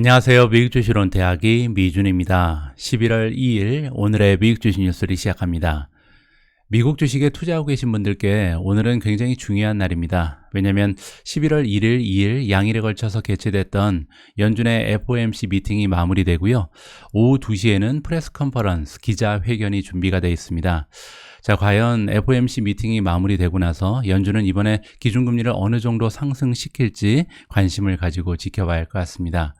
안녕하세요. 미국 주식론 대학이 미준입니다. 11월 2일 오늘의 미국 주식 뉴스를 시작합니다. 미국 주식에 투자하고 계신 분들께 오늘은 굉장히 중요한 날입니다. 왜냐하면 11월 1일, 2일 양일에 걸쳐서 개최됐던 연준의 FOMC 미팅이 마무리되고요. 오후 2시에는 프레스 컨퍼런스 기자회견이 준비가 되어 있습니다. 자, 과연 FOMC 미팅이 마무리되고 나서 연준은 이번에 기준금리를 어느 정도 상승시킬지 관심을 가지고 지켜봐야 할 것 같습니다.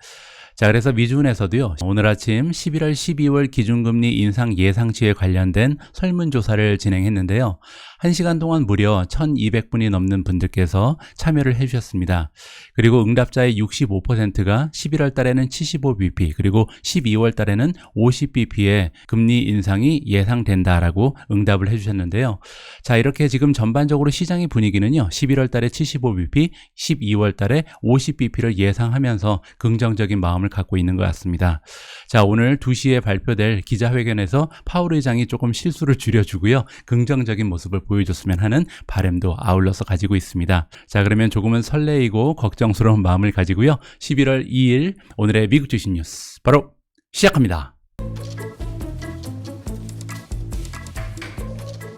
자, 그래서 미주은에서도요, 오늘 아침 11월 12월 기준금리 인상 예상치에 관련된 설문조사를 진행했는데요. 1시간 동안 무려 1200분이 넘는 분들께서 참여를 해주셨습니다. 그리고 응답자의 65%가 11월 달에는 75bp, 그리고 12월 달에는 50bp의 금리 인상이 예상된다라고 응답을 해주셨는데요. 자, 이렇게 지금 전반적으로 시장의 분위기는요, 11월 달에 75bp, 12월 달에 50bp를 예상하면서 긍정적인 마음을 갖고 있는 것 같습니다. 자, 오늘 2시에 발표될 기자회견에서 파월 의장이 조금 실수를 줄여주고요, 긍정적인 모습을 보여줬으면 하는 바람도 아울러서 가지고 있습니다. 자, 그러면 조금은 설레이고 걱정스러운 마음을 가지고요, 11월 2일 오늘의 미국 주식 뉴스 바로 시작합니다.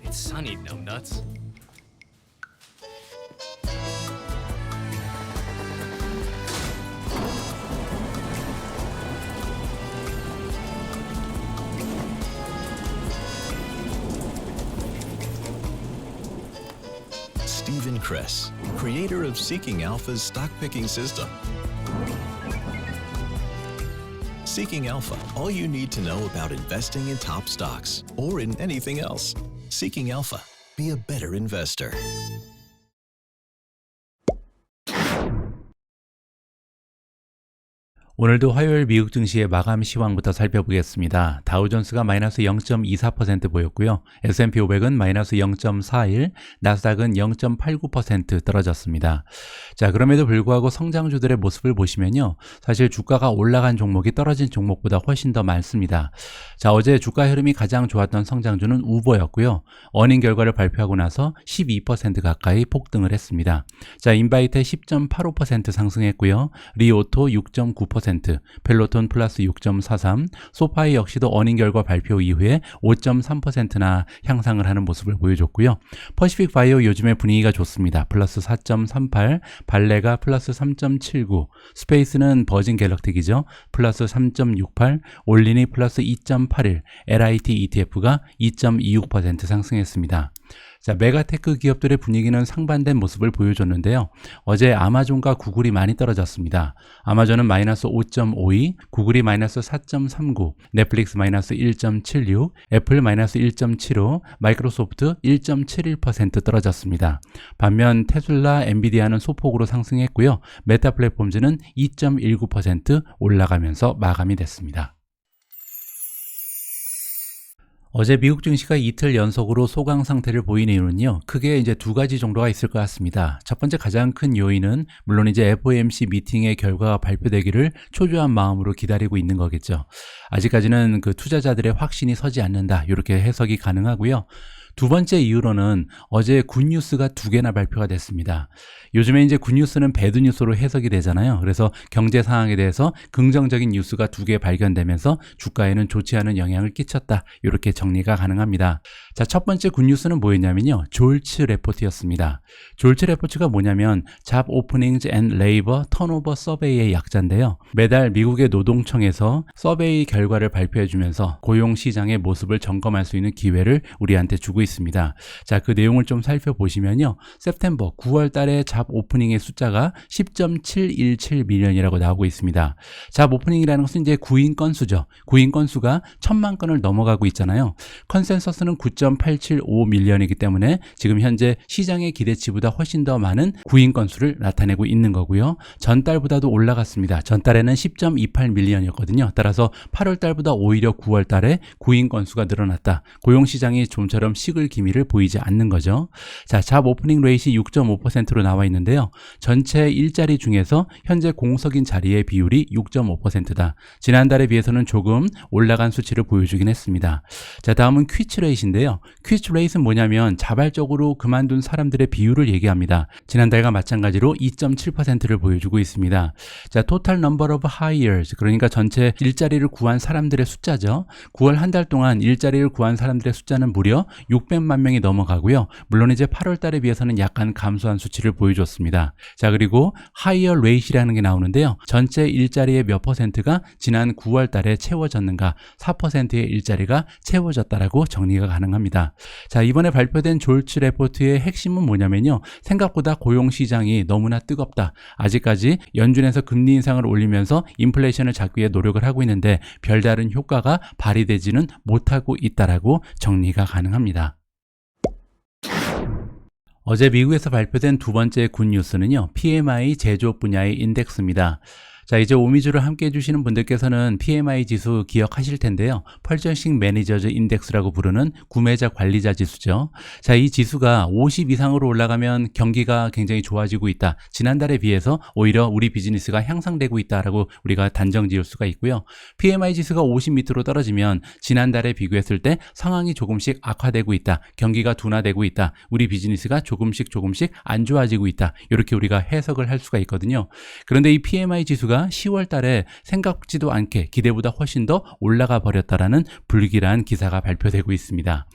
It's sunny, numbnuts. Stephen Kress, creator of Seeking Alpha's stock picking system. Seeking Alpha, all you need to know about investing in top stocks or in anything else. Seeking Alpha, be a better investor. 오늘도 화요일 미국 증시의 마감 시황부터 살펴보겠습니다. 다우존스가 마이너스 0.24% 보였고요. S&P 500은 마이너스 0.41, 나스닥은 0.89% 떨어졌습니다. 자, 그럼에도 불구하고 성장주들의 모습을 보시면요, 사실 주가가 올라간 종목이 떨어진 종목보다 훨씬 더 많습니다. 자, 어제 주가 흐름이 가장 좋았던 성장주는 우버였고요. 어닝 결과를 발표하고 나서 12% 가까이 폭등을 했습니다. 자, 인바이트 10.85% 상승했고요. 리오토 6.9%, 펠로톤 플러스 6.43, 소파이 역시도 어닝 결과 발표 이후에 5.3%나 향상을 하는 모습을 보여줬고요. 퍼시픽 바이오 요즘의 분위기가 좋습니다. 플러스 4.38, 발레가 플러스 3.79, 스페이스는 버진 갤럭틱이죠. 플러스 3.68, 올린이 플러스 2.81, LIT ETF가 2.26% 상승했습니다. 자, 메가테크 기업들의 분위기는 상반된 모습을 보여줬는데요. 어제 아마존과 구글이 많이 떨어졌습니다. 아마존은 마이너스 5.52, 구글이 마이너스 4.39, 넷플릭스 마이너스 1.76, 애플 마이너스 1.75, 마이크로소프트 1.71% 떨어졌습니다. 반면 테슬라, 엔비디아는 소폭으로 상승했고요. 메타 플랫폼즈는 2.19% 올라가면서 마감이 됐습니다. 어제 미국 증시가 이틀 연속으로 소강 상태를 보이는 이유는요, 크게 이제 두 가지 정도가 있을 것 같습니다. 첫 번째 가장 큰 요인은 물론 이제 FOMC 미팅의 결과가 발표되기를 초조한 마음으로 기다리고 있는 거겠죠. 아직까지는 그 투자자들의 확신이 서지 않는다, 이렇게 해석이 가능하고요. 두 번째 이유로는 어제 굿뉴스가 2개나 발표가 됐습니다. 요즘에 이제 굿뉴스는 배드뉴스로 해석이 되잖아요. 그래서 경제 상황에 대해서 긍정적인 뉴스가 2개 발견되면서 주가에는 좋지 않은 영향을 끼쳤다, 이렇게 정리가 가능합니다. 자, 첫 번째 굿뉴스는 뭐였냐면요, 졸츠 레포트였습니다. 졸츠 레포트가 뭐냐면 잡 오프닝즈 앤 레이버 턴오버 서베이의 약자인데요. 매달 미국의 노동청에서 서베이 결과를 발표해 주면서 고용 시장의 모습을 점검할 수 있는 기회를 우리한테 주고 있습니다. 자, 그 내용을 좀 살펴보시면요, september 9월 달에 잡 오프닝의 숫자가 10.717 밀리언이라고 나오고 있습니다. 잡 오프닝이라는 것은 이제 구인 건수죠. 구인 건수가 1000만 건을 넘어가고 있잖아요. 컨센서스는 9.875 밀리언이기 때문에 지금 현재 시장의 기대치보다 훨씬 더 많은 구인 건수를 나타내고 있는 거고요. 전달보다도 올라갔습니다. 전달에는 10.28 밀리언이었거든요. 따라서 8월 달보다 오히려 9월 달에 구인 건수가 늘어났다. 고용 시장이 좀처럼 찍을 기미를 보이지 않는 거죠. 자, 잡 오프닝 레이트이 6.5%로 나와 있는데요. 전체 일자리 중에서 현재 공석인 자리의 비율이 6.5%다. 지난달에 비해서는 조금 올라간 수치를 보여주긴 했습니다. 자, 다음은 퀴츠 레이트인데요. 퀴츠 레이트는 뭐냐면 자발적으로 그만둔 사람들의 비율을 얘기합니다. 지난달과 마찬가지로 2.7%를 보여주고 있습니다. 자, total number of hires, 그러니까 전체 일자리를 구한 사람들의 숫자죠. 9월 한 달 동안 일자리를 구한 사람들의 숫자는 무려 600만 명이 넘어가고요. 물론 이제 8월 달에 비해서는 약간 감소한 수치를 보여줬습니다. 자, 그리고 hire rate이라는 게 나오는데요. 전체 일자리의 몇 퍼센트가 지난 9월 달에 채워졌는가? 4%의 일자리가 채워졌다라고 정리가 가능합니다. 자, 이번에 발표된 졸츠 레포트의 핵심은 뭐냐면요. 생각보다 고용 시장이 너무나 뜨겁다. 아직까지 연준에서 금리 인상을 올리면서 인플레이션을 잡기 위해 노력을 하고 있는데 별다른 효과가 발휘되지는 못하고 있다라고 정리가 가능합니다. 어제 미국에서 발표된 두 번째 굿뉴스는요. PMI 제조업 분야의 인덱스입니다. 자, 이제 오미주를 함께 해주시는 분들께서는 PMI 지수 기억하실 텐데요. 펄처싱 매니저즈 인덱스라고 부르는 구매자 관리자 지수죠. 자, 이 지수가 50 이상으로 올라가면 경기가 굉장히 좋아지고 있다. 지난달에 비해서 오히려 우리 비즈니스가 향상되고 있다라고 우리가 단정 지을 수가 있고요. PMI 지수가 50 밑으로 떨어지면 지난달에 비교했을 때 상황이 조금씩 악화되고 있다. 경기가 둔화되고 있다. 우리 비즈니스가 조금씩 안 좋아지고 있다. 이렇게 우리가 해석을 할 수가 있거든요. 그런데 이 PMI 지수가 10월 달에 생각지도 않게 기대보다 훨씬 더 올라가 버렸다라는 불길한 기사가 발표되고 있습니다.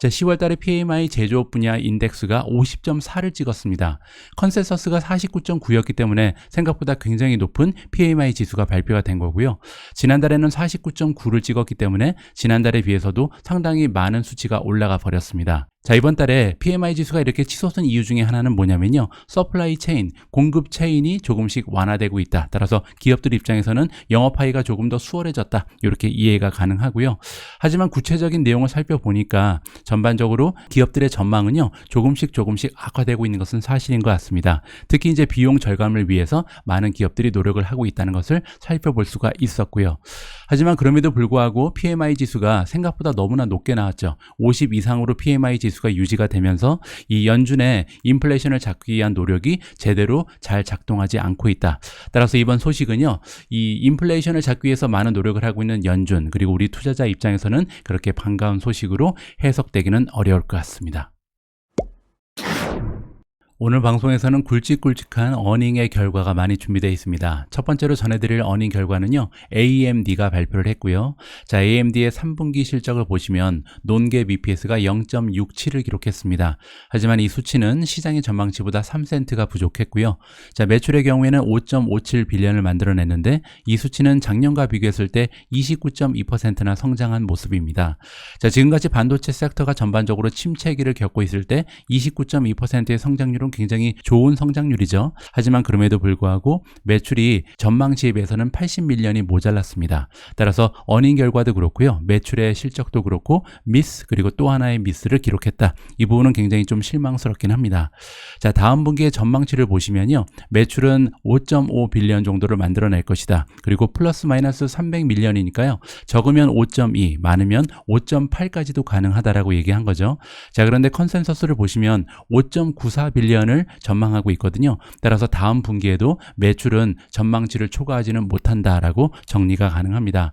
자, 10월 달에 PMI 제조업 분야 인덱스가 50.4를 찍었습니다. 컨센서스가 49.9였기 때문에 생각보다 굉장히 높은 PMI 지수가 발표가 된 거고요. 지난달에는 49.9를 찍었기 때문에 지난달에 비해서도 상당히 많은 수치가 올라가 버렸습니다. 자, 이번 달에 PMI 지수가 이렇게 치솟은 이유 중에 하나는 뭐냐면요. 서플라이 체인, 공급 체인이 조금씩 완화되고 있다. 따라서 기업들 입장에서는 영업하기가 조금 더 수월해졌다. 이렇게 이해가 가능하고요. 하지만 구체적인 내용을 살펴보니까 전반적으로 기업들의 전망은요. 조금씩 악화되고 있는 것은 사실인 것 같습니다. 특히 이제 비용 절감을 위해서 많은 기업들이 노력을 하고 있다는 것을 살펴볼 수가 있었고요. 하지만 그럼에도 불구하고 PMI 지수가 생각보다 너무나 높게 나왔죠. 50 이상으로 PMI 지수가 유지가 되면서 이 연준의 인플레이션을 잡기 위한 노력이 제대로 잘 작동하지 않고 있다. 따라서 이번 소식은요. 이 인플레이션을 잡기 위해서 많은 노력을 하고 있는 연준 그리고 우리 투자자 입장에서는 그렇게 반가운 소식으로 해석되기는 어려울 것 같습니다. 오늘 방송에서는 굵직굵직한 어닝의 결과가 많이 준비되어 있습니다. 첫 번째로 전해드릴 어닝 결과는요. AMD가 발표를 했고요. 자, AMD의 3분기 실적을 보시면 논갭 EPS가 0.67을 기록했습니다. 하지만 이 수치는 시장의 전망치보다 3센트가 부족했고요. 자, 매출의 경우에는 5.57 빌리언을 만들어냈는데 이 수치는 작년과 비교했을 때 29.2%나 성장한 모습입니다. 자, 지금같이 반도체 섹터가 전반적으로 침체기를 겪고 있을 때 29.2%의 성장률은 굉장히 좋은 성장률이죠. 하지만 그럼에도 불구하고 매출이 전망치에 비해서는 80밀리언이 모자랐습니다. 따라서 어닝 결과도 그렇고요. 매출의 실적도 그렇고 미스 그리고 또 하나의 미스를 기록했다. 이 부분은 굉장히 좀 실망스럽긴 합니다. 자, 다음 분기의 전망치를 보시면요. 매출은 5.5 빌리언 정도를 만들어낼 것이다. 그리고 플러스 마이너스 300밀리언이니까요. 적으면 5.2, 많으면 5.8까지도 가능하다라고 얘기한 거죠. 자, 그런데 컨센서스를 보시면 5.94 빌리언을 전망하고 있거든요. 따라서 다음 분기에도 매출은 전망치를 초과하지는 못한다라고 정리가 가능합니다.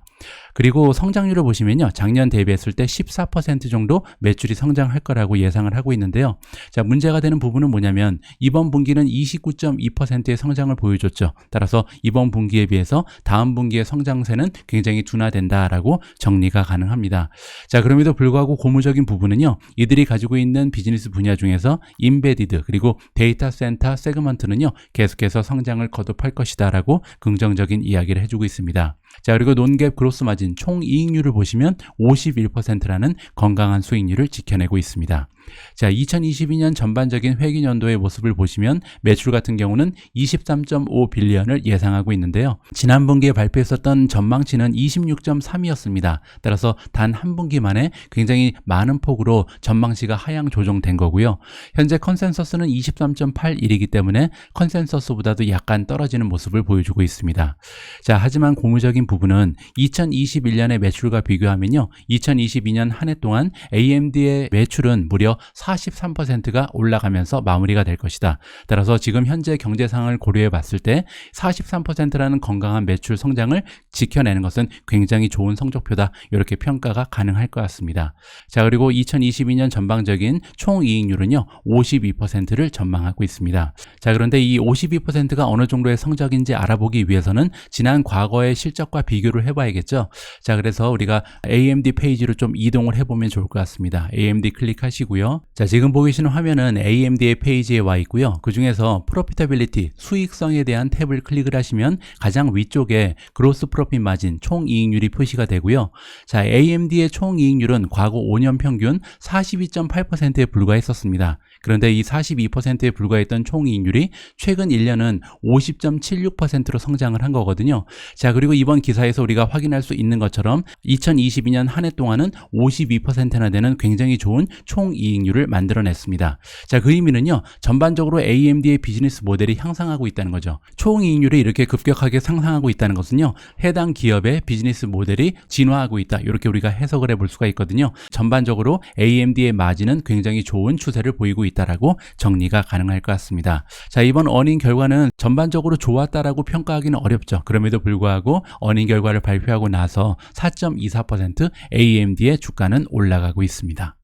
그리고 성장률을 보시면요. 작년 대비했을 때 14% 정도 매출이 성장할 거라고 예상을 하고 있는데요. 자, 문제가 되는 부분은 뭐냐면 이번 분기는 29.2%의 성장을 보여줬죠. 따라서 이번 분기에 비해서 다음 분기의 성장세는 굉장히 둔화된다라고 정리가 가능합니다. 자, 그럼에도 불구하고 고무적인 부분은요. 이들이 가지고 있는 비즈니스 분야 중에서 임베디드 그리고 데이터 센터 세그먼트는요. 계속해서 성장을 거듭할 것이다라고 긍정적인 이야기를 해주고 있습니다. 자, 그리고 논갭 그로스 마진 총 이익률을 보시면 51%라는 건강한 수익률을 지켜내고 있습니다. 자, 2022년 전반적인 회기년도의 모습을 보시면 매출 같은 경우는 23.5 빌리언을 예상하고 있는데요. 지난 분기에 발표했었던 전망치는 26.3이었습니다. 따라서 단 한 분기 만에 굉장히 많은 폭으로 전망치가 하향 조정된 거고요. 현재 컨센서스는 23.81이기 때문에 컨센서스보다도 약간 떨어지는 모습을 보여주고 있습니다. 자, 하지만 고무적인 인상적인 부분은 2021년의 매출과 비교하면요. 2022년 한 해 동안 AMD의 매출은 무려 43%가 올라가면서 마무리가 될 것이다. 따라서 지금 현재 경제 상황을 고려해 봤을 때 43%라는 건강한 매출 성장을 지켜내는 것은 굉장히 좋은 성적표다. 이렇게 평가가 가능할 것 같습니다. 자, 그리고 2022년 전방적인 총이익률은요. 52%를 전망하고 있습니다. 자, 그런데 이 52%가 어느 정도의 성적인지 알아보기 위해서는 지난 과거의 실적과 비교를 해봐야겠죠. 자, 그래서 우리가 AMD 페이지로 좀 이동을 해보면 좋을 것 같습니다. AMD 클릭하시고요. 자, 지금 보고 계시는 화면은 AMD의 페이지에 와 있고요. 그 중에서 Profitability, 수익성에 대한 탭을 클릭을 하시면 가장 위쪽에 Gross Profit Margin, 총이익률이 표시가 되고요. 자, AMD의 총이익률은 과거 5년 평균 42.8%에 불과했었습니다. 그런데 이 42%에 불과했던 총이익률이 최근 1년은 50.76%로 성장을 한 거거든요. 자, 그리고 이번 기사에서 우리가 확인할 수 있는 것처럼 2022년 한 해 동안은 52%나 되는 굉장히 좋은 총이익률을 만들어냈습니다. 자, 그 의미는요. 전반적으로 AMD의 비즈니스 모델이 향상하고 있다는 거죠. 총이익률이 이렇게 급격하게 상승하고 있다는 것은요. 해당 기업의 비즈니스 모델이 진화하고 있다. 이렇게 우리가 해석을 해볼 수가 있거든요. 전반적으로 AMD의 마진은 굉장히 좋은 추세를 보이고 있다라고 정리가 가능할 것 같습니다. 자, 이번 어닝 결과는 전반적으로 좋았다라고 평가하기는 어렵죠. 그럼에도 불구하고 어닝 결과를 발표하고 나서 4.24% AMD의 주가는 올라가고 있습니다.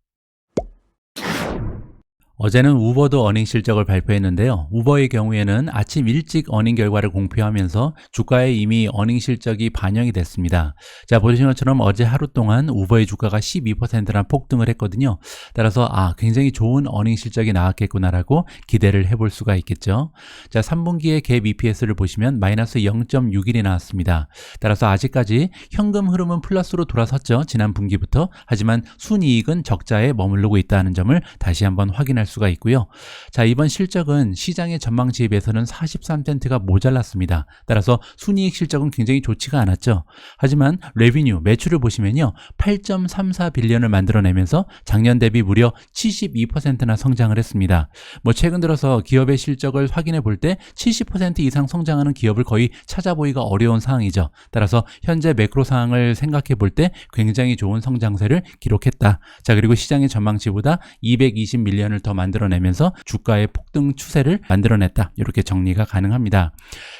어제는 우버도 어닝 실적을 발표했는데요. 우버의 경우에는 아침 일찍 어닝 결과를 공표하면서 주가에 이미 어닝 실적이 반영이 됐습니다. 자, 보시는 것처럼 어제 하루 동안 우버의 주가가 12%나 폭등을 했거든요. 따라서 굉장히 좋은 어닝 실적이 나왔겠구나라고 기대를 해볼 수가 있겠죠. 자, 3분기의 갭 EPS를 보시면 마이너스 0.61이 나왔습니다. 따라서 아직까지 현금 흐름은 플러스로 돌아섰죠. 지난 분기부터. 하지만 순이익은 적자에 머무르고 있다는 점을 다시 한번 확인할 수가 있고요. 자, 이번 실적은 시장의 전망치에 비해서는 43센트가 모자랐습니다. 따라서 순이익 실적은 굉장히 좋지가 않았죠. 하지만 레비뉴, 매출을 보시면요. 8.34 빌리언을 만들어내면서 작년 대비 무려 72%나 성장을 했습니다. 최근 들어서 기업의 실적을 확인해 볼 때 70% 이상 성장하는 기업을 거의 찾아보기가 어려운 상황이죠. 따라서 현재 매크로 상황을 생각해 볼 때 굉장히 좋은 성장세를 기록했다. 자, 그리고 시장의 전망치보다 220 밀리언을 더 만들어내면서 주가의 폭등 추세를 만들어냈다. 이렇게 정리가 가능합니다.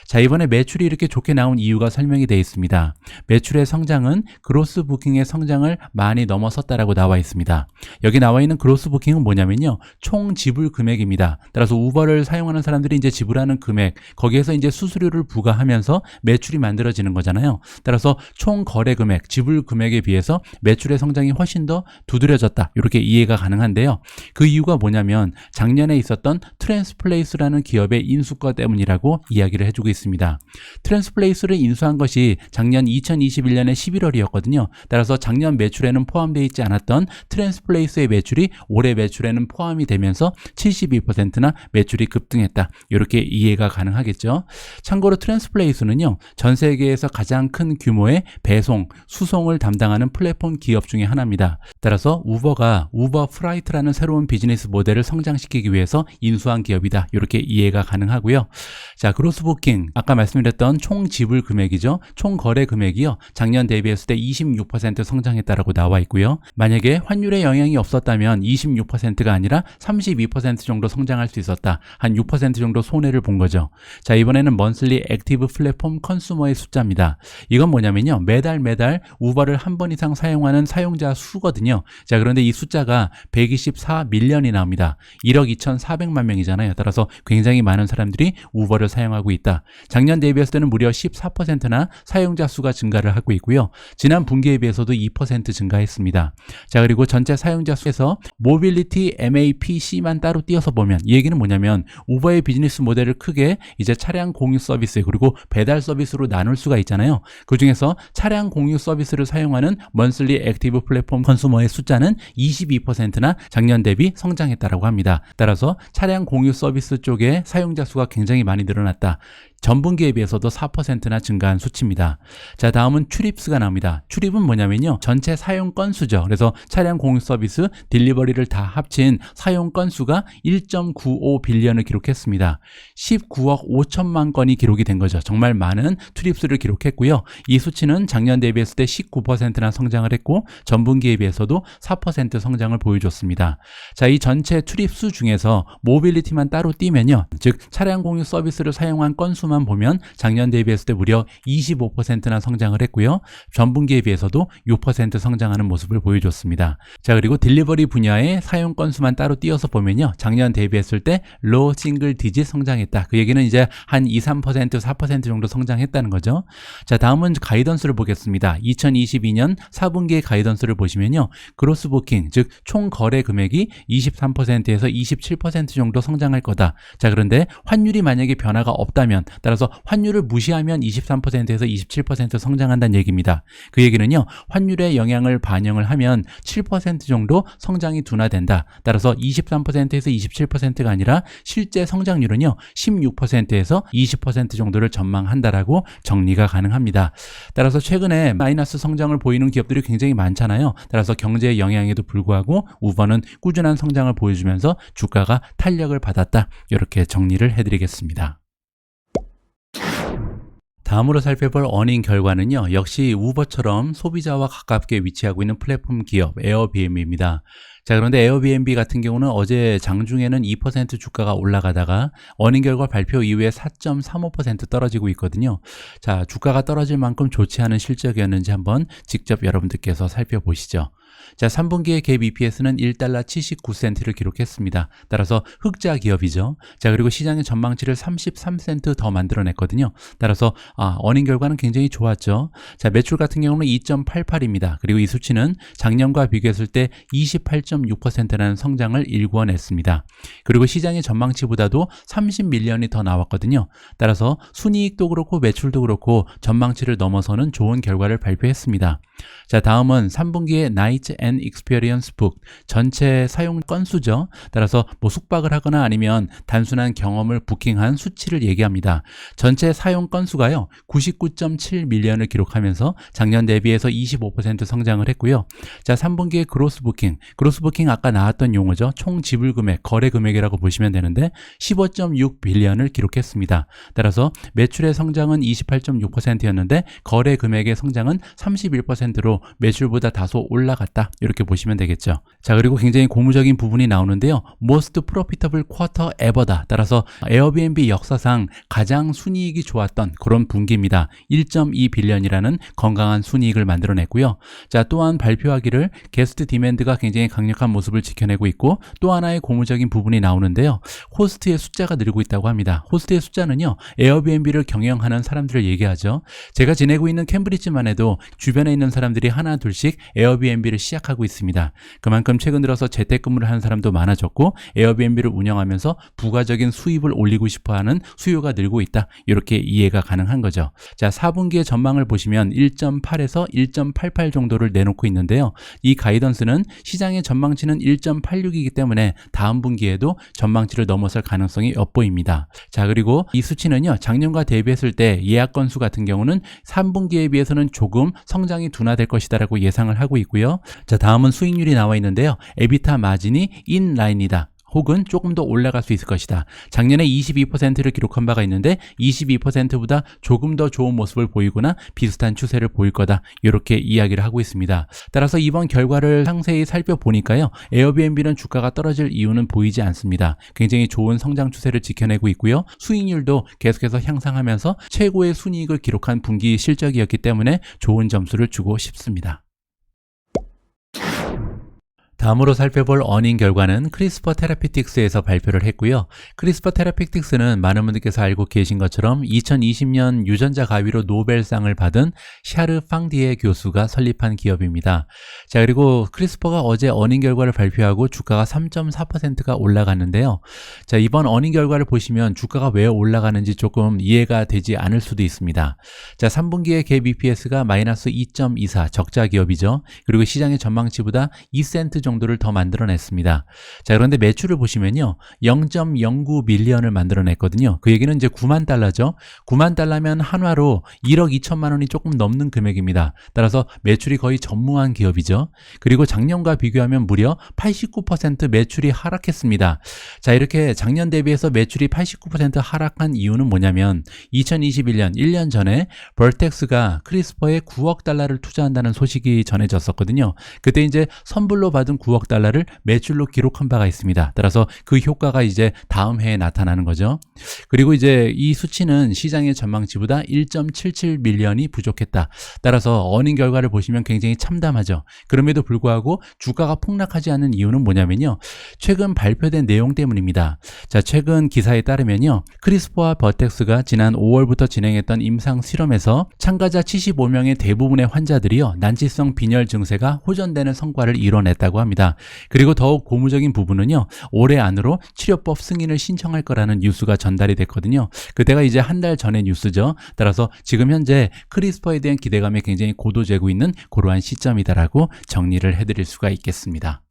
자, 이번에 매출이 이렇게 좋게 나온 이유가 설명이 되어 있습니다. 매출의 성장은 그로스 부킹의 성장을 많이 넘어섰다라고 나와 있습니다. 여기 나와 있는 그로스 부킹은 뭐냐면요. 총 지불 금액입니다. 따라서 우버를 사용하는 사람들이 이제 지불하는 금액, 거기에서 이제 수수료를 부과하면서 매출이 만들어지는 거잖아요. 따라서 총 거래 금액, 지불 금액에 비해서 매출의 성장이 훨씬 더 두드려졌다. 이렇게 이해가 가능한데요. 그 이유가 뭐냐면 작년에 있었던 트랜스플레이스라는 기업의 인수거 때문이라고 이야기를 해주고 있습니다. 트랜스플레이스를 인수한 것이 작년 2021년의 11월이었거든요. 따라서 작년 매출에는 포함되어 있지 않았던 트랜스플레이스의 매출이 올해 매출에는 포함이 되면서 72%나 매출이 급등했다. 이렇게 이해가 가능하겠죠. 참고로 트랜스플레이스는요. 전 세계에서 가장 큰 규모의 배송, 수송을 담당하는 플랫폼 기업 중에 하나입니다. 따라서 우버가 우버 프라이트라는 새로운 비즈니스 모델을 성장시키기 위해서 인수한 기업이다. 이렇게 이해가 가능하고요. 자, 그로스 부킹, 아까 말씀드렸던 총 지불 금액이죠. 총 거래 금액이요. 작년 대비했을 때 26% 성장했다라고 나와 있고요. 만약에 환율의 영향이 없었다면 26%가 아니라 32% 정도 성장할 수 있었다. 한 6% 정도 손해를 본 거죠. 자, 이번에는 먼슬리 액티브 플랫폼 컨슈머의 숫자입니다. 이건 뭐냐면요. 매달 우버를 한 번 이상 사용하는 사용자 수거든요. 자, 그런데 이 숫자가 124 밀리언이 나옵니다. 1억 2,400만 명이잖아요. 따라서 굉장히 많은 사람들이 우버를 사용하고 있다. 작년 대비했을 때는 무려 14%나 사용자 수가 증가를 하고 있고요. 지난 분기에 비해서도 2% 증가했습니다. 자, 그리고 전체 사용자 수에서 모빌리티 MAPC만 따로 띄어서 보면 이 얘기는 뭐냐면 우버의 비즈니스 모델을 크게 이제 차량 공유 서비스 그리고 배달 서비스로 나눌 수가 있잖아요. 그 중에서 차량 공유 서비스를 사용하는 먼슬리 액티브 플랫폼 컨슈머의 숫자는 22%나 작년 대비 성장했다라고 합니다. 따라서 차량 공유 서비스 쪽에 사용자 수가 굉장히 많이 늘어났다. 전분기에 비해서도 4%나 증가한 수치입니다. 자, 다음은 출입수가 나옵니다. 출입은 뭐냐면요, 전체 사용 건수죠. 그래서 차량 공유 서비스, 딜리버리를 다 합친 사용 건수가 1.95 빌리언을 기록했습니다. 19억 5천만 건이 기록이 된 거죠. 정말 많은 출입수를 기록했고요. 이 수치는 작년 대비했을 때 19%나 성장을 했고 전분기에 비해서도 4% 성장을 보여줬습니다. 자, 이 전체 출입수 중에서 모빌리티만 따로 띄면요, 즉 차량 공유 서비스를 사용한 건수만 보면 작년 대비했을 때 무려 25%나 성장을 했고요. 전분기에 비해서도 6% 성장하는 모습을 보여줬습니다. 자, 그리고 딜리버리 분야의 사용 건수만 따로 띄어서 보면요, 작년 대비했을 때 로 싱글 디짓 성장했다. 그 얘기는 이제 한 2, 3%, 4% 정도 성장했다는 거죠. 자, 다음은 가이던스를 보겠습니다. 2022년 4분기의 가이던스를 보시면요, 그로스 부킹, 즉 총 거래 금액이 23%에서 27% 정도 성장할 거다. 자, 그런데 환율이 만약에 변화가 없다면, 따라서 환율을 무시하면 23%에서 27% 성장한다는 얘기입니다. 그 얘기는요, 환율의 영향을 반영을 하면 7% 정도 성장이 둔화된다. 따라서 23%에서 27%가 아니라 실제 성장률은요, 16%에서 20% 정도를 전망한다라고 정리가 가능합니다. 따라서 최근에 마이너스 성장을 보이는 기업들이 굉장히 많잖아요. 따라서 경제의 영향에도 불구하고 우버는 꾸준한 성장을 보여주면서 주가가 탄력을 받았다. 이렇게 정리를 해드리겠습니다. 다음으로 살펴볼 어닝 결과는요, 역시 우버처럼 소비자와 가깝게 위치하고 있는 플랫폼 기업 에어비앤비입니다. 자, 그런데 에어비앤비 같은 경우는 어제 장중에는 2% 주가가 올라가다가 어닝 결과 발표 이후에 4.35% 떨어지고 있거든요. 자, 주가가 떨어질 만큼 좋지 않은 실적이었는지 한번 직접 여러분들께서 살펴보시죠. 자, 3분기의 갭 EPS는 1달러 79센트를 기록했습니다. 따라서 흑자 기업이죠. 자, 그리고 시장의 전망치를 33센트 더 만들어냈거든요. 따라서 어닝 결과는 굉장히 좋았죠. 자, 매출 같은 경우는 2.88입니다. 그리고 이 수치는 작년과 비교했을 때 28.6%라는 성장을 일궈냈습니다. 그리고 시장의 전망치보다도 30밀리언이 더 나왔거든요. 따라서 순이익도 그렇고 매출도 그렇고 전망치를 넘어서는 좋은 결과를 발표했습니다. 자, 다음은 3분기의 나이트 앤 익스피리언스 북 전체 사용 건수죠. 따라서 뭐 숙박을 하거나 아니면 단순한 경험을 부킹한 수치를 얘기합니다. 전체 사용 건수가요, 99.7밀리언을 기록하면서 작년 대비해서 25% 성장을 했고요. 자, 3분기의 그로스 부킹 아까 나왔던 용어죠. 총 지불 금액, 거래 금액이라고 보시면 되는데 15.6빌리언을 기록했습니다. 따라서 매출의 성장은 28.6%였는데 거래 금액의 성장은 31%로 매출보다 다소 올라갔다. 이렇게 보시면 되겠죠. 자, 그리고 굉장히 고무적인 부분이 나오는데요. Most profitable quarter ever다. 따라서 에어비앤비 역사상 가장 순이익이 좋았던 그런 분기입니다. 1.2빌리언이라는 건강한 순이익을 만들어냈고요. 자, 또한 발표하기를 게스트 디맨드가 굉장히 강력한 모습을 지켜내고 있고 또 하나의 고무적인 부분이 나오는데요. 호스트의 숫자가 늘고 있다고 합니다. 호스트의 숫자는요, 에어비앤비를 경영하는 사람들을 얘기하죠. 제가 지내고 있는 캠브리지만 해도 주변에 있는 사람들이 하나 둘씩 에어비앤비를 시작하고 있습니다. 그만큼 최근 들어서 재택근무를 하는 사람도 많아졌고 에어비앤비를 운영하면서 부가적인 수입을 올리고 싶어하는 수요가 늘고 있다. 이렇게 이해가 가능한 거죠. 자, 4분기의 전망을 보시면 1.8에서 1.88 정도를 내놓고 있는데요. 이 가이던스는 시장의 전망치는 1.86이기 때문에 다음 분기에도 전망치를 넘어설 가능성이 엿보입니다. 자, 그리고 이 수치는요, 작년과 대비했을 때 예약 건수 같은 경우는 3분기에 비해서는 조금 성장이 둔화될 것이다라고 예상을 하고 있고요. 자, 다음은 수익률이 나와 있는데요. 에비타 마진이 인라인이다. 혹은 조금 더 올라갈 수 있을 것이다. 작년에 22%를 기록한 바가 있는데 22%보다 조금 더 좋은 모습을 보이거나 비슷한 추세를 보일 거다. 이렇게 이야기를 하고 있습니다. 따라서 이번 결과를 상세히 살펴보니까요, 에어비앤비는 주가가 떨어질 이유는 보이지 않습니다. 굉장히 좋은 성장 추세를 지켜내고 있고요. 수익률도 계속해서 향상하면서 최고의 순이익을 기록한 분기 실적이었기 때문에 좋은 점수를 주고 싶습니다. 다음으로 살펴볼 어닝 결과는 크리스퍼 테라피틱스에서 발표를 했고요. 크리스퍼 테라피틱스는 많은 분들께서 알고 계신 것처럼 2020년 유전자 가위로 노벨상을 받은 샤르 팡디에 교수가 설립한 기업입니다. 자, 그리고 크리스퍼가 어제 어닝 결과를 발표하고 주가가 3.4%가 올라갔는데요. 자, 이번 어닝 결과를 보시면 주가가 왜 올라가는지 조금 이해가 되지 않을 수도 있습니다. 자, 3분기의 갭 EPS가 마이너스 2.24 적자 기업이죠. 그리고 시장의 전망치보다 2센트 정도를 더 만들어냈습니다. 자, 그런데 매출을 보시면요. 0.09 밀리언을 만들어냈거든요. 그 얘기는 이제 9만 달러죠. 9만 달러면 한화로 1억 2천만 원이 조금 넘는 금액입니다. 따라서 매출이 거의 전무한 기업이죠. 그리고 작년과 비교하면 무려 89% 매출이 하락했습니다. 자, 이렇게 작년 대비해서 매출이 89% 하락한 이유는 뭐냐면 2021년 1년 전에 벌텍스가 크리스퍼에 9억 달러를 투자한다는 소식이 전해졌었거든요. 그때 이제 선불로 받은 9억 달러를 매출로 기록한 바가 있습니다. 따라서 그 효과가 이제 다음 해에 나타나는 거죠. 그리고 이제 이 수치는 시장의 전망치보다 1.77 밀리언이 부족했다. 따라서 어닝 결과를 보시면 굉장히 참담하죠. 그럼에도 불구하고 주가가 폭락하지 않는 이유는 뭐냐면요. 최근 발표된 내용 때문입니다. 자, 최근 기사에 따르면요. 크리스퍼와 버텍스가 지난 5월부터 진행했던 임상 실험에서 참가자 75명의 대부분의 환자들이요. 난치성 빈혈 증세가 호전되는 성과를 이뤄냈다고 합니다. 그리고 더욱 고무적인 부분은요. 올해 안으로 치료법 승인을 신청할 거라는 뉴스가 전달이 됐거든요. 그때가 이제 한 달 전의 뉴스죠. 따라서 지금 현재 크리스퍼에 대한 기대감이 굉장히 고도되고 있는 그러한 시점이다라고 정리를 해드릴 수가 있겠습니다.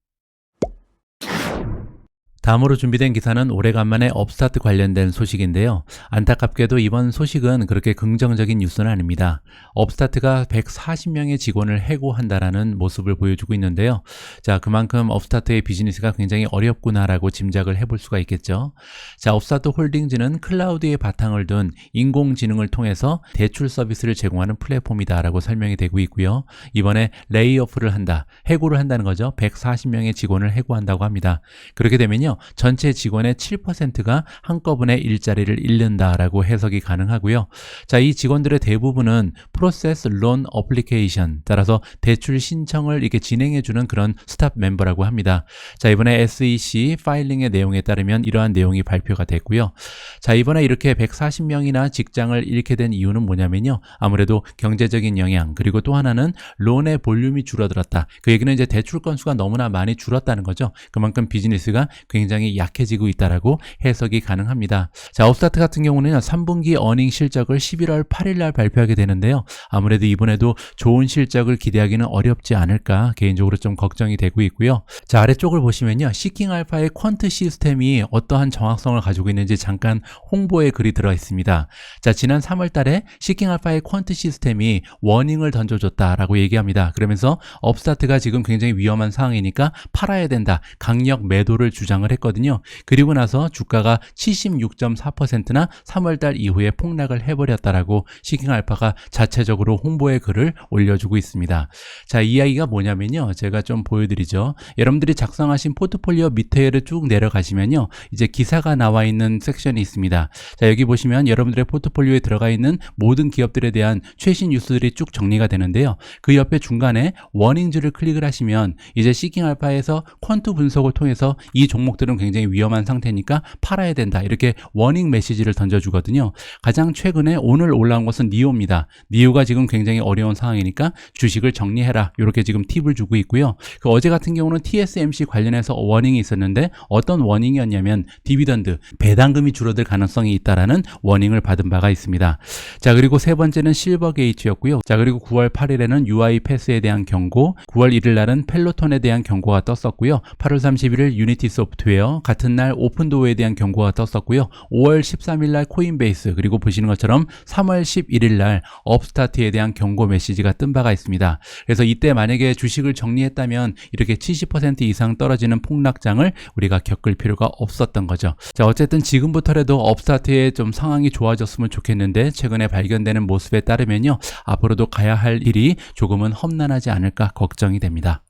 다음으로 준비된 기사는 오래간만에 업스타트 관련된 소식인데요. 안타깝게도 이번 소식은 그렇게 긍정적인 뉴스는 아닙니다. 업스타트가 140명의 직원을 해고한다라는 모습을 보여주고 있는데요. 자, 그만큼 업스타트의 비즈니스가 굉장히 어렵구나라고 짐작을 해볼 수가 있겠죠. 자, 업스타트 홀딩즈는 클라우드에 바탕을 둔 인공지능을 통해서 대출 서비스를 제공하는 플랫폼이다라고 설명이 되고 있고요. 이번에 레이오프를 한다, 해고를 한다는 거죠. 140명의 직원을 해고한다고 합니다. 그렇게 되면요. 전체 직원의 7%가 한꺼번에 일자리를 잃는다라고 해석이 가능하고요. 자, 이 직원들의 대부분은 프로세스 론 어플리케이션, 따라서 대출 신청을 이렇게 진행해주는 그런 스탑 멤버라고 합니다. 자, 이번에 SEC 파일링의 내용에 따르면 이러한 내용이 발표가 됐고요. 자, 이번에 이렇게 140명이나 직장을 잃게 된 이유는 뭐냐면요. 아무래도 경제적인 영향, 그리고 또 하나는 론의 볼륨이 줄어들었다. 그 얘기는 이제 대출 건수가 너무나 많이 줄었다는 거죠. 그만큼 비즈니스가 굉장히 약해지고 있다라고 해석이 가능합니다. 자, 업스타트 같은 경우는 3분기 어닝 실적을 11월 8일 날 발표하게 되는데요. 아무래도 이번에도 좋은 실적을 기대하기는 어렵지 않을까 개인적으로 좀 걱정이 되고 있고요. 자, 아래쪽을 보시면요. 시킹 알파의 퀀트 시스템이 어떠한 정확성을 가지고 있는지 잠깐 홍보의 글이 들어 있습니다. 자, 지난 3월 달에 시킹 알파의 퀀트 시스템이 워닝을 던져줬다라고 얘기합니다. 그러면서 업스타트가 지금 굉장히 위험한 상황이니까 팔아야 된다. 강력 매도를 주장을 했거든요. 그리고 나서 주가가 76.4%나 3월달 이후에 폭락을 해버렸다라고 시킹알파가 자체적으로 홍보의 글을 올려주고 있습니다. 자, 이 이야기가 뭐냐면요. 제가 좀 보여드리죠. 여러분들이 작성하신 포트폴리오 밑에를 쭉 내려가시면요. 이제 기사가 나와 있는 섹션이 있습니다. 자, 여기 보시면 여러분들의 포트폴리오에 들어가 있는 모든 기업들에 대한 최신 뉴스들이 쭉 정리가 되는데요. 그 옆에 중간에 워닝즈를 클릭을 하시면 이제 시킹알파에서 퀀트 분석을 통해서 이 종목들은 굉장히 위험한 상태니까 팔아야 된다. 이렇게 워닝 메시지를 던져주거든요. 가장 최근에 오늘 올라온 것은 니오입니다. 니오가 지금 굉장히 어려운 상황이니까 주식을 정리해라. 이렇게 지금 팁을 주고 있고요. 그 어제 같은 경우는 TSMC 관련해서 워닝이 있었는데 어떤 워닝이었냐면 디비던드, 배당금이 줄어들 가능성이 있다라는 워닝을 받은 바가 있습니다. 자, 그리고 세 번째는 실버게이트였고요. 자, 그리고 9월 8일에는 UiPath에 대한 경고, 9월 1일 날은 펠로톤에 대한 경고가 떴었고요. 8월 31일 유니티 소프트웨어, 같은 날 오픈도어에 대한 경고가 떴었고요. 5월 13일 날 코인베이스, 그리고 보시는 것처럼 3월 11일 날 업스타트에 대한 경고 메시지가 뜬 바가 있습니다. 그래서 이때 만약에 주식을 정리했다면 이렇게 70% 이상 떨어지는 폭락장을 우리가 겪을 필요가 없었던 거죠. 자, 어쨌든 지금부터라도 업스타트의 좀 상황이 좋아졌으면 좋겠는데 최근에 발견되는 모습에 따르면요. 앞으로도 가야 할 일이 조금은 험난하지 않을까 걱정이 됩니다.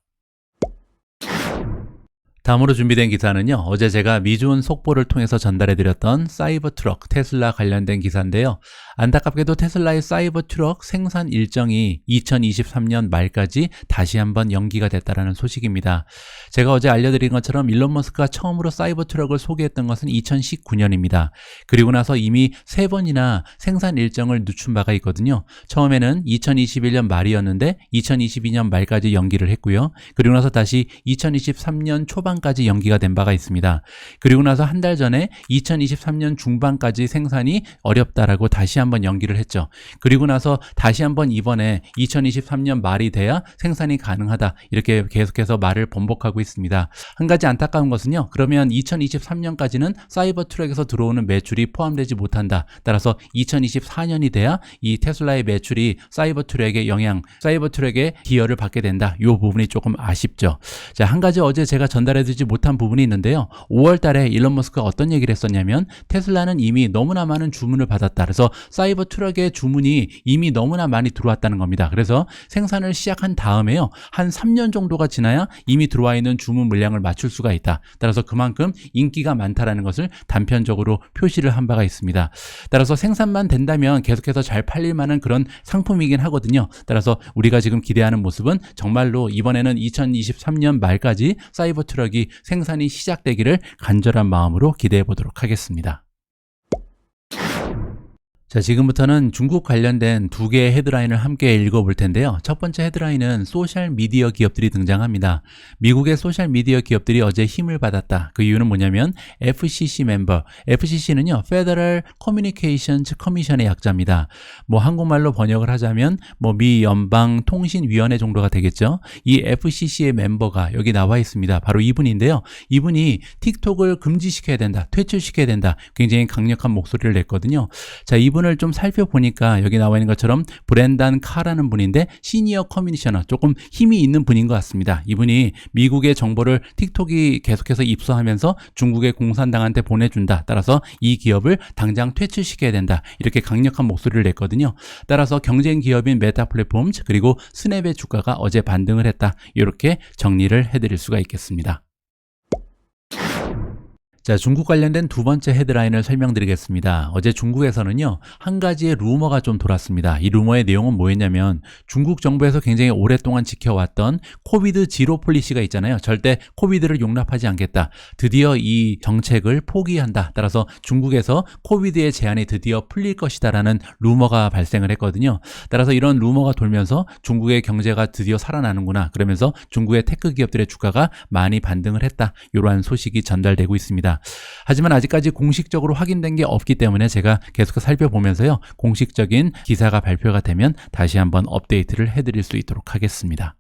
다음으로 준비된 기사는요. 어제 제가 미주은 속보를 통해서 전달해드렸던 사이버 트럭 테슬라 관련된 기사인데요. 안타깝게도 테슬라의 사이버 트럭 생산 일정이 2023년 말까지 다시 한번 연기가 됐다는 소식입니다. 제가 어제 알려드린 것처럼 일론 머스크가 처음으로 사이버 트럭을 소개했던 것은 2019년입니다. 그리고 나서 이미 3번이나 생산 일정을 늦춘 바가 있거든요. 처음에는 2021년 말이었는데 2022년 말까지 연기를 했고요. 그리고 나서 다시 2023년 초반 하반까지 연기가 된 바가 있습니다. 그리고 나서 한 달 전에 2023년 중반까지 생산이 어렵다라고 다시 한번 연기를 했죠. 그리고 나서 다시 한번 이번에 2023년 말이 돼야 생산이 가능하다 이렇게 계속해서 말을 번복하고 있습니다. 한 가지 안타까운 것은요. 그러면 2023년까지는 사이버 트럭에서 들어오는 매출이 포함되지 못한다. 따라서 2024년이 돼야 이 테슬라의 매출이 사이버 트럭의 영향, 사이버 트럭의 기여를 받게 된다. 이 부분이 조금 아쉽죠. 자, 한 가지 어제 제가 전달해드리지 못한 부분이 있는데요. 5월 달에 일론 머스크가 어떤 얘기를 했었냐면 테슬라는 이미 너무나 많은 주문을 받았다. 그래서 사이버 트럭의 주문이 이미 너무나 많이 들어왔다는 겁니다. 그래서 생산을 시작한 다음에요. 한 3년 정도가 지나야 이미 들어와 있는 주문 물량을 맞출 수가 있다. 따라서 그만큼 인기가 많다라는 것을 단편적으로 표시를 한 바가 있습니다. 따라서 생산만 된다면 계속해서 잘 팔릴 만한 그런 상품이긴 하거든요. 따라서 우리가 지금 기대하는 모습은 정말로 이번에는 2023년 말까지 사이버 트럭이 생산이 시작되기를 간절한 마음으로 기대해 보도록 하겠습니다. 자, 지금부터는 중국 관련된 두 개의 헤드라인을 함께 읽어볼 텐데요. 첫 번째 헤드라인은 소셜미디어 기업들이 등장합니다. 미국의 소셜미디어 기업들이 어제 힘을 받았다. 그 이유는 뭐냐면 FCC 멤버, FCC는요 Federal Communications Commission의 약자입니다. 뭐 한국말로 번역을 하자면 뭐 미 연방통신위원회 정도가 되겠죠. 이 FCC의 멤버가 여기 나와 있습니다. 바로 이분인데요. 이분이 틱톡을 금지시켜야 된다, 퇴출시켜야 된다. 굉장히 강력한 목소리를 냈거든요. 자, 이분을 좀 살펴보니까 여기 나와 있는 것처럼 브랜단 카라는 분인데 시니어 커미셔너, 조금 힘이 있는 분인 것 같습니다. 이분이 미국의 정보를 틱톡이 계속해서 입수하면서 중국의 공산당한테 보내준다. 따라서 이 기업을 당장 퇴출시켜야 된다. 이렇게 강력한 목소리를 냈거든요. 따라서 경쟁 기업인 메타 플랫폼즈 그리고 스냅의 주가가 어제 반등을 했다. 이렇게 정리를 해드릴 수가 있겠습니다. 자, 중국 관련된 두 번째 헤드라인을 설명드리겠습니다. 어제 중국에서는요, 한 가지의 루머가 좀 돌았습니다. 이 루머의 내용은 뭐였냐면 중국 정부에서 굉장히 오랫동안 지켜왔던 코비드 지로 폴리시가 있잖아요. 절대 코비드를 용납하지 않겠다. 드디어 이 정책을 포기한다. 따라서 중국에서 코비드의 제한이 드디어 풀릴 것이다라는 루머가 발생을 했거든요. 따라서 이런 루머가 돌면서 중국의 경제가 드디어 살아나는구나. 그러면서 중국의 테크 기업들의 주가가 많이 반등을 했다. 이러한 소식이 전달되고 있습니다. 하지만 아직까지 공식적으로 확인된 게 없기 때문에 제가 계속 살펴보면서요. 공식적인 기사가 발표가 되면 다시 한번 업데이트를 해드릴 수 있도록 하겠습니다.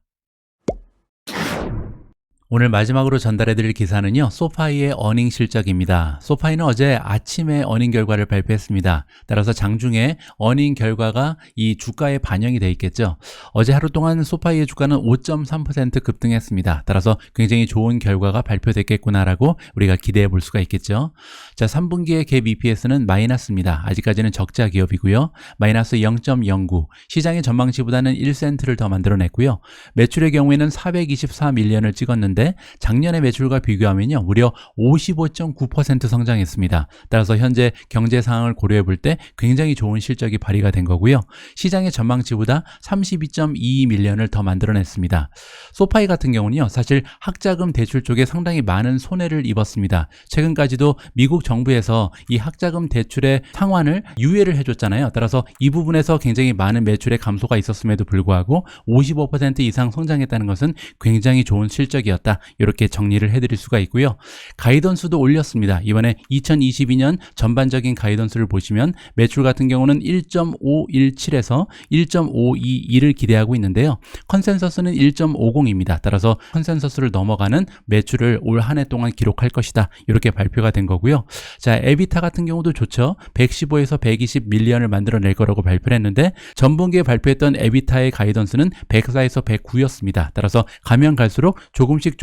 오늘 마지막으로 전달해드릴 기사는요. 소파이의 어닝 실적입니다. 소파이는 어제 아침에 어닝 결과를 발표했습니다. 따라서 장중에 어닝 결과가 이 주가에 반영이 돼 있겠죠. 어제 하루 동안 소파이의 주가는 5.3% 급등했습니다. 따라서 굉장히 좋은 결과가 발표됐겠구나라고 우리가 기대해 볼 수가 있겠죠. 자, 3분기의 갭 EPS는 마이너스입니다. 아직까지는 적자 기업이고요. 마이너스 0.09, 시장의 전망치보다는 1센트를 더 만들어냈고요. 매출의 경우에는 424밀리언을 찍었는데 작년의 매출과 비교하면요 무려 55.9% 성장했습니다. 따라서 현재 경제 상황을 고려해 볼 때 굉장히 좋은 실적이 발휘가 된 거고요. 시장의 전망치보다 32.22밀리언을 더 만들어냈습니다. 소파이 같은 경우는요 사실 학자금 대출 쪽에 상당히 많은 손해를 입었습니다. 최근까지도 미국 정부에서 이 학자금 대출의 상환을 유예를 해줬잖아요. 따라서 이 부분에서 굉장히 많은 매출의 감소가 있었음에도 불구하고 55% 이상 성장했다는 것은 굉장히 좋은 실적이었다. 이렇게 정리를 해드릴 수가 있고요. 가이던스도 올렸습니다. 이번에 2022년 전반적인 가이던스를 보시면 매출 같은 경우는 1.517에서 1.522를 기대하고 있는데요. 컨센서스는 1.50입니다. 따라서 컨센서스를 넘어가는 매출을 올 한 해 동안 기록할 것이다. 이렇게 발표가 된 거고요. 자, 에비타 같은 경우도 좋죠. 115에서 120 밀리언을 만들어낼 거라고 발표를 했는데 전분기에 발표했던 에비타의 가이던스는 104에서 109였습니다. 따라서 가면 갈수록 조금씩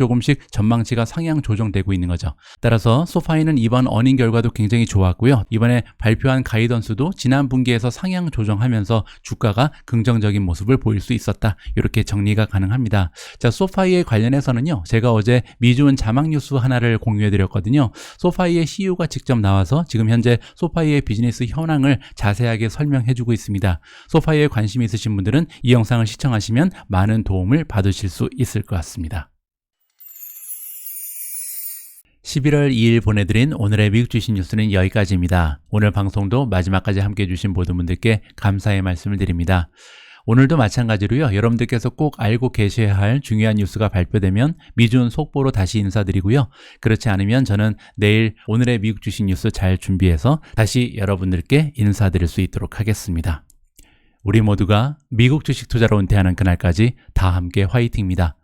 전망치가 상향 조정되고 있는 거죠. 따라서 소파이는 이번 어닝 결과도 굉장히 좋았고요. 이번에 발표한 가이던스도 지난 분기에서 상향 조정하면서 주가가 긍정적인 모습을 보일 수 있었다. 이렇게 정리가 가능합니다. 자, 소파이에 관련해서는요. 제가 어제 미주은 자막 뉴스 하나를 공유해 드렸거든요. 소파이의 CEO가 직접 나와서 지금 현재 소파이의 비즈니스 현황을 자세하게 설명해 주고 있습니다. 소파이에 관심 있으신 분들은 이 영상을 시청하시면 많은 도움을 받으실 수 있을 것 같습니다. 11월 2일 보내드린 오늘의 미국 주식 뉴스는 여기까지입니다. 오늘 방송도 마지막까지 함께해 주신 모든 분들께 감사의 말씀을 드립니다. 오늘도 마찬가지로요. 여러분들께서 꼭 알고 계셔야 할 중요한 뉴스가 발표되면 미준 속보로 다시 인사드리고요. 그렇지 않으면 저는 내일 오늘의 미국 주식 뉴스 잘 준비해서 다시 여러분들께 인사드릴 수 있도록 하겠습니다. 우리 모두가 미국 주식 투자로 은퇴하는 그날까지 다 함께 화이팅입니다.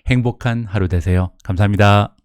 행복한 하루 되세요. 감사합니다.